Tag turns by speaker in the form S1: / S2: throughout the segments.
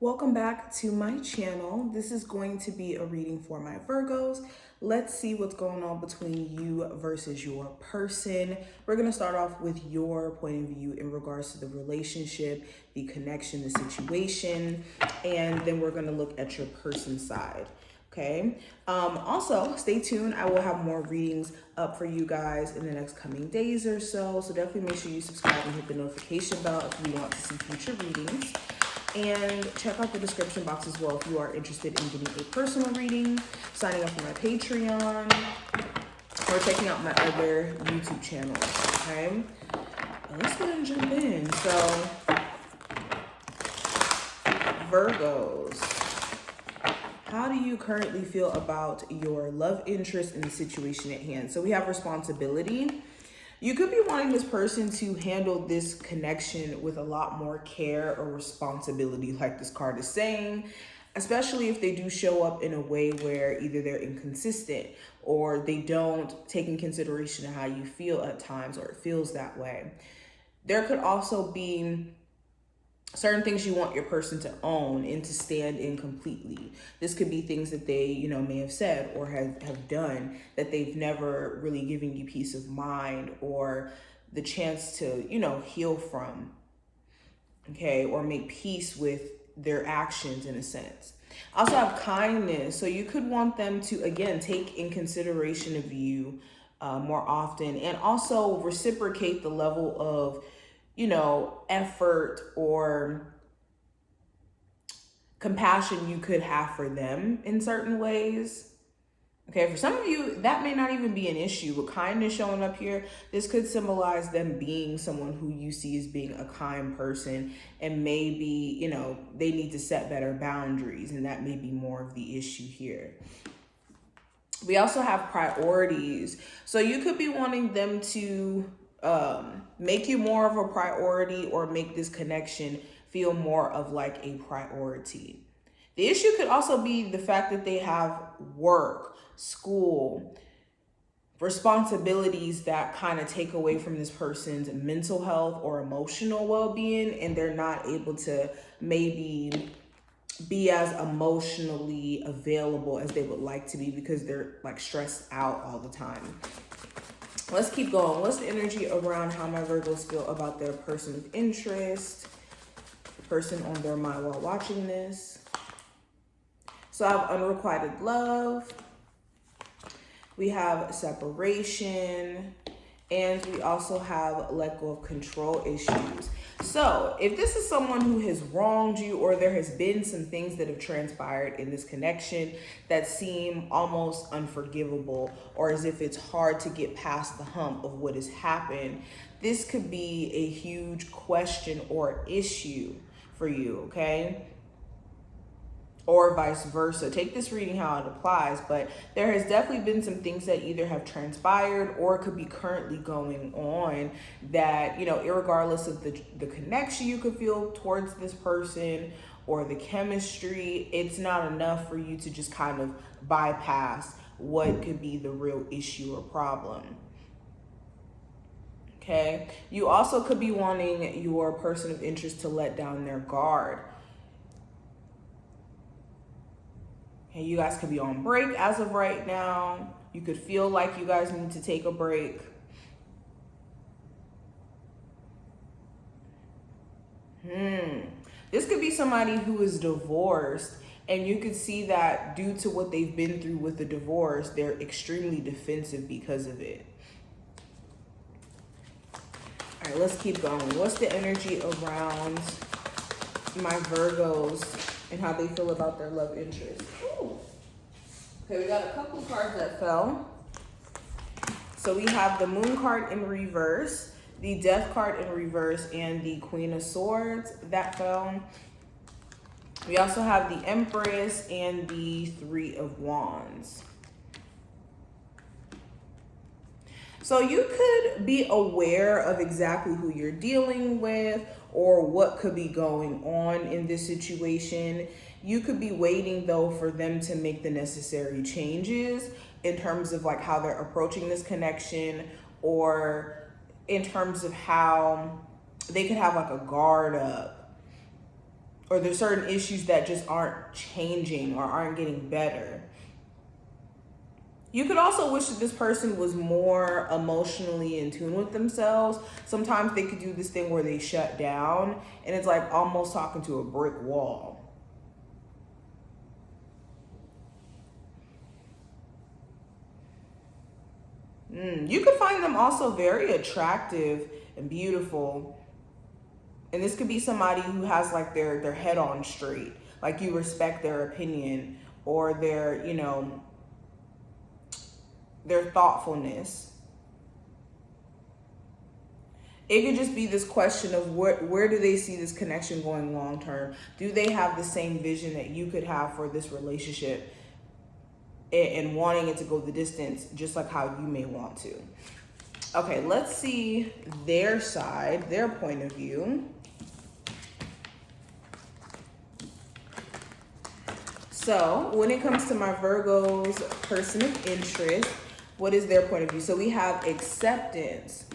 S1: Welcome back to my channel. This is going to be a reading for my Virgos. Let's see what's going on between you versus your person. We're going to start off with your point of view in regards to the relationship, the connection, the situation, and then we're going to look at your person's side. Okay. Also, stay tuned. I will have more readings up for you guys in the next coming days or so. So definitely make sure you subscribe and hit the notification bell if you want to see future readings. And check out the description box as well if you are interested in getting a personal reading, signing up for my Patreon, or checking out my other YouTube channels, okay? Let's go ahead and jump in. So, Virgos, how do you currently feel about your love interest in the situation at hand? So we have responsibility. You could be wanting this person to handle this connection with a lot more care or responsibility, like this card is saying, especially if they do show up in a way where either they're inconsistent or they don't take in consideration how you feel at times, or it feels that way. There could also be certain things you want your person to own and to stand in completely. This could be things that they, may have said or have done that they've never really given you peace of mind or the chance to, heal from, okay, or make peace with their actions in a sense. Also have kindness. So you could want them to, again, take in consideration of you more often, and also reciprocate the level of effort or compassion you could have for them in certain ways. Okay, for some of you, that may not even be an issue, but kindness showing up here, this could symbolize them being someone who you see as being a kind person, and maybe, they need to set better boundaries, and that may be more of the issue here. We also have priorities. So you could be wanting them to make you more of a priority, or make this connection feel more of like a priority. The issue could also be the fact that they have work, school, responsibilities that kind of take away from this person's mental health or emotional well-being, and they're not able to maybe be as emotionally available as they would like to be because they're like stressed out all the time. Let's keep going. What's the energy around how my Virgos feel about their person of interest, the person on their mind while watching this? So I have unrequited love. We have separation. And we also have let go of control issues. So if this is someone who has wronged you, or there has been some things that have transpired in this connection that seem almost unforgivable, or as if it's hard to get past the hump of what has happened, this could be a huge question or issue for you, okay? Or vice versa. Take this reading how it applies, but there has definitely been some things that either have transpired or could be currently going on that, irregardless of the connection you could feel towards this person or the chemistry, it's not enough for you to just kind of bypass what could be the real issue or problem. Okay. You also could be wanting your person of interest to let down their guard. And you guys could be on break as of right now. You could feel like you guys need to take a break. This could be somebody who is divorced, and you could see that due to what they've been through with the divorce, they're extremely defensive because of it. All right, let's keep going. What's the energy around my Virgos and how they feel about their love interest? Ooh. Okay, we got a couple cards that fell. So we have the Moon card in reverse, the Death card in reverse, and the Queen of Swords that fell. We also have the Empress and the Three of Wands. So you could be aware of exactly who you're dealing with or what could be going on in this situation. You could be waiting though for them to make the necessary changes in terms of like how they're approaching this connection, or in terms of how they could have like a guard up, or there's certain issues that just aren't changing or aren't getting better. You could also wish that this person was more emotionally in tune with themselves. Sometimes they could do this thing where they shut down, and it's like almost talking to a brick wall. You could find them also very attractive and beautiful. And this could be somebody who has like their head on straight. Like you respect their opinion or their, you know, their thoughtfulness. It could just be this question of where do they see this connection going long term? Do they have the same vision that you could have for this relationship and wanting it to go the distance, just like how you may want to? Okay, let's see their side, their point of view. So when it comes to my Virgo's person of interest, what is their point of view? So we have acceptance.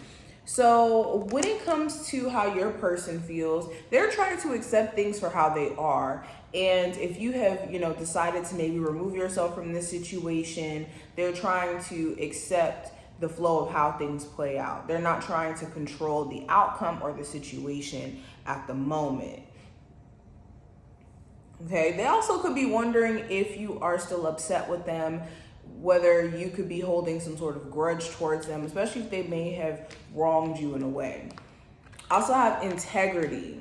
S1: So when it comes to how your person feels, they're trying to accept things for how they are. And if you have, you know, decided to maybe remove yourself from this situation, they're trying to accept the flow of how things play out. They're not trying to control the outcome or the situation at the moment. Okay, they also could be wondering if you are still upset with them, whether you could be holding some sort of grudge towards them, especially if they may have wronged you in a way. Also have integrity.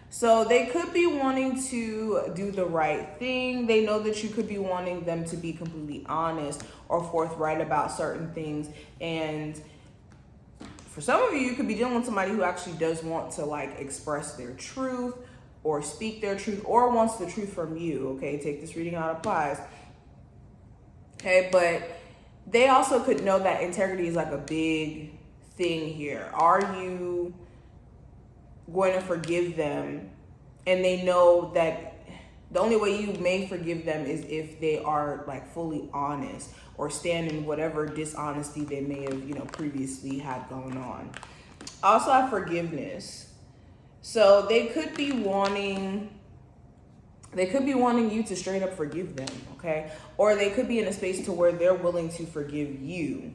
S1: So they could be wanting to do the right thing. They know that you could be wanting them to be completely honest or forthright about certain things. And for some of you, you could be dealing with somebody who actually does want to like express their truth or speak their truth or wants the truth from you. Okay, take this reading how it applies. Okay, but they also could know that integrity is like a big thing here. Are you going to forgive them? And they know that the only way you may forgive them is if they are like fully honest or stand in whatever dishonesty they may have, you know, previously had going on. Also have forgiveness. So they could be wanting you to straight up forgive them, okay? Or they could be in a space to where they're willing to forgive you.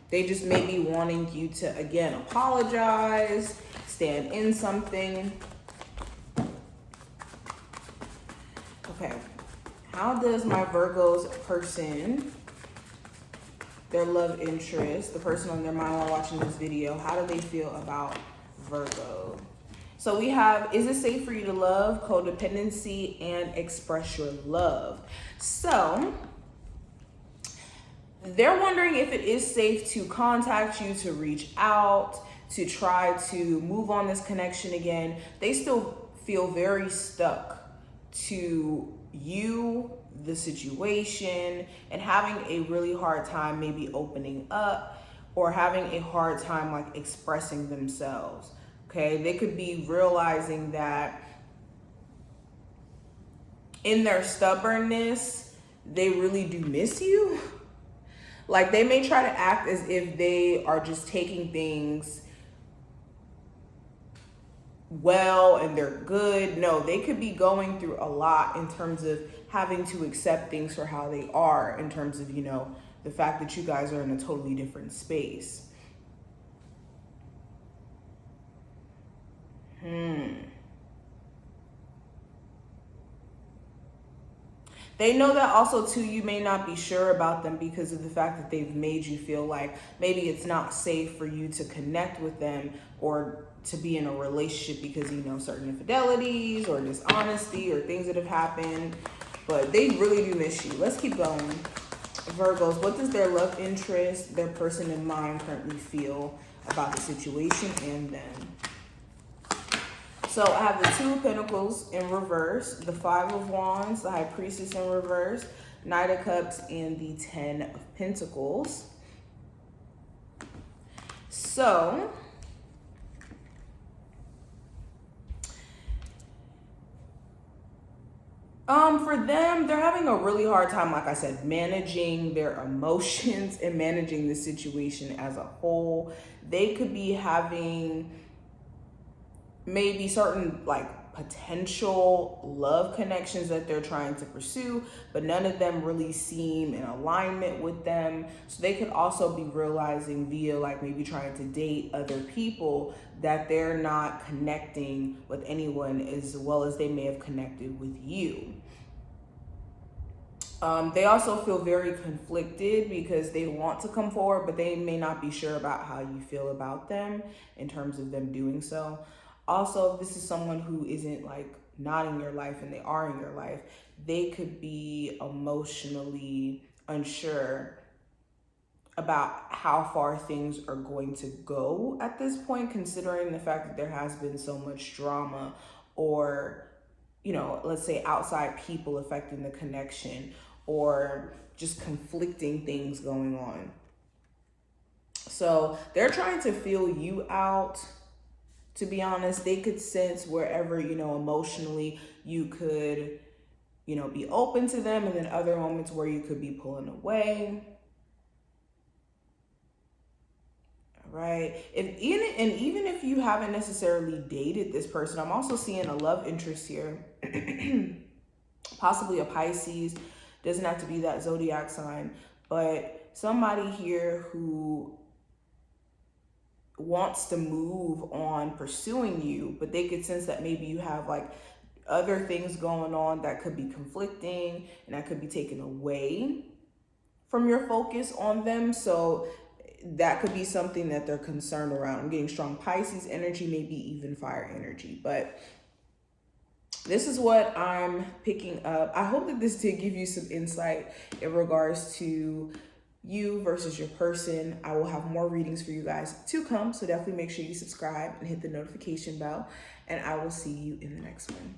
S1: They just may be wanting you to, again, apologize, stand in something. Okay, how does my Virgo's person, their love interest, the person on their mind while watching this video, how do they feel about Virgo? So we have, is it safe for you to love, codependency, and express your love? So they're wondering if it is safe to contact you, to reach out, to try to move on this connection again. They still feel very stuck to you, the situation, and having a really hard time maybe opening up or having a hard time like expressing themselves. Okay, they could be realizing that in their stubbornness, they really do miss you. Like they may try to act as if they are just taking things well and they're good. No, they could be going through a lot in terms of having to accept things for how they are, in terms of, you know, the fact that you guys are in a totally different space. They know that also too, you may not be sure about them because of the fact that they've made you feel like maybe it's not safe for you to connect with them or to be in a relationship because, you know, certain infidelities or dishonesty or things that have happened, but they really do miss you. Let's keep going. Virgos, what does their love interest, their person in mind currently feel about the situation and them? So I have the Two of Pentacles in reverse, the Five of Wands, the High Priestess in reverse, Knight of Cups, and the Ten of Pentacles. So for them, they're having a really hard time, like I said, managing their emotions and managing the situation as a whole. They could be having maybe certain like potential love connections that they're trying to pursue, but none of them really seem in alignment with them. So they could also be realizing via like maybe trying to date other people that they're not connecting with anyone as well as they may have connected with you. They also feel very conflicted because they want to come forward, but they may not be sure about how you feel about them in terms of them doing so. Also, if this is someone who isn't like not in your life and they are in your life, they could be emotionally unsure about how far things are going to go at this point, considering the fact that there has been so much drama or, you know, let's say outside people affecting the connection or just conflicting things going on. So they're trying to feel you out. To be honest, they could sense wherever, you know, emotionally you could, you know, be open to them, and then other moments where you could be pulling away. Right. Even if you haven't necessarily dated this person, I'm also seeing a love interest here. Possibly a Pisces. Doesn't have to be that zodiac sign, but somebody here who wants to move on pursuing you, but they could sense that maybe you have like other things going on that could be conflicting and that could be taken away from your focus on them. So that could be something that they're concerned around. I'm getting strong Pisces energy, maybe even fire energy, but this is what I'm picking up. I hope that this did give you some insight in regards to you versus your person. I will have more readings for you guys to come, so definitely make sure you subscribe and hit the notification bell, and I will see you in the next one.